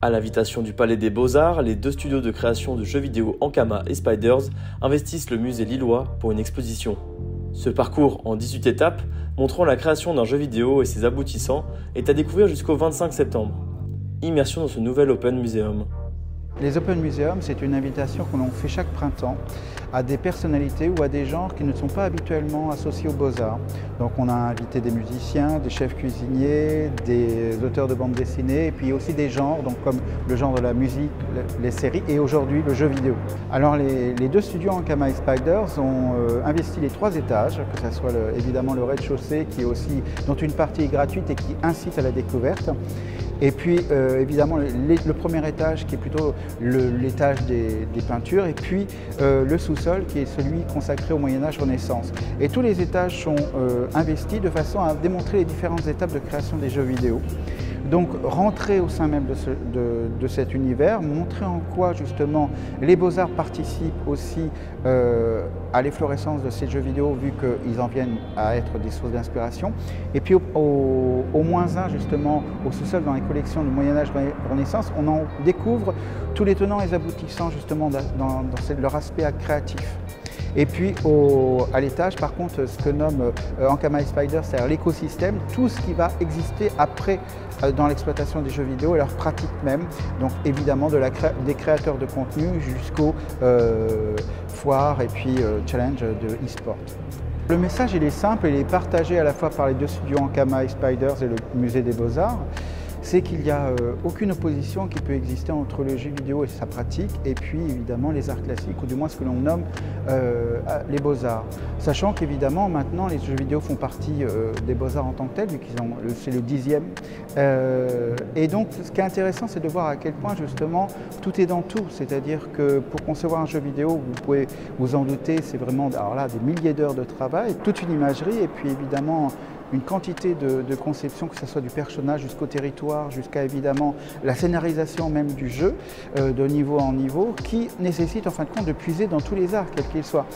À l'invitation du Palais des Beaux-Arts, les deux studios de création de jeux vidéo Ankama et Spiders investissent le musée lillois pour une exposition. Ce parcours en 18 étapes, montrant la création d'un jeu vidéo et ses aboutissants, est à découvrir jusqu'au 25 septembre. Immersion dans ce nouvel Open Museum. Les Open Museum, c'est une invitation que l'on fait chaque printemps à des personnalités ou à des genres qui ne sont pas habituellement associés aux beaux-arts. Donc on a invité des musiciens, des chefs cuisiniers, des auteurs de bandes dessinées et puis aussi des genres, donc comme le genre de la musique, les séries et aujourd'hui le jeu vidéo. Alors les deux studios Ankama et Spiders ont investi les 3 étages, que ce soit évidemment le rez-de-chaussée dont une partie est gratuite et qui incite à la découverte. Et puis évidemment le premier étage qui est plutôt l'étage des peintures et puis le sous-sol qui est celui consacré au Moyen-Âge Renaissance. Et tous les étages sont investis de façon à démontrer les différentes étapes de création des jeux vidéo. Donc rentrer au sein même de cet univers, montrer en quoi justement les beaux-arts participent aussi à l'efflorescence de ces jeux vidéo vu qu'ils en viennent à être des sources d'inspiration. Et puis au -1 justement, au sous-sol dans les collections du Moyen-Âge Renaissance, on en découvre tous les tenants et les aboutissants justement dans leur aspect créatif. Et puis à l'étage, par contre, ce que nomme Ankama et Spiders, c'est-à-dire l'écosystème, tout ce qui va exister après dans l'exploitation des jeux vidéo et leur pratique même. Donc évidemment des créateurs de contenu jusqu'aux foires et puis challenges de e-sport. Le message il est simple, il est partagé à la fois par les deux studios Ankama et Spiders et le musée des Beaux-Arts. C'est qu'il n'y a aucune opposition qui peut exister entre le jeu vidéo et sa pratique et puis évidemment les arts classiques ou du moins ce que l'on nomme les beaux-arts. Sachant qu'évidemment maintenant les jeux vidéo font partie des beaux-arts en tant que tels vu que c'est le 10e. Et donc ce qui est intéressant c'est de voir à quel point justement tout est dans tout. C'est-à-dire que pour concevoir un jeu vidéo, vous pouvez vous en douter, c'est vraiment alors là, des milliers d'heures de travail, toute une imagerie et puis évidemment une quantité de conception, que ce soit du personnage jusqu'au territoire, jusqu'à évidemment la scénarisation même du jeu, de niveau en niveau, qui nécessite en fin de compte de puiser dans tous les arts, quels qu'ils soient.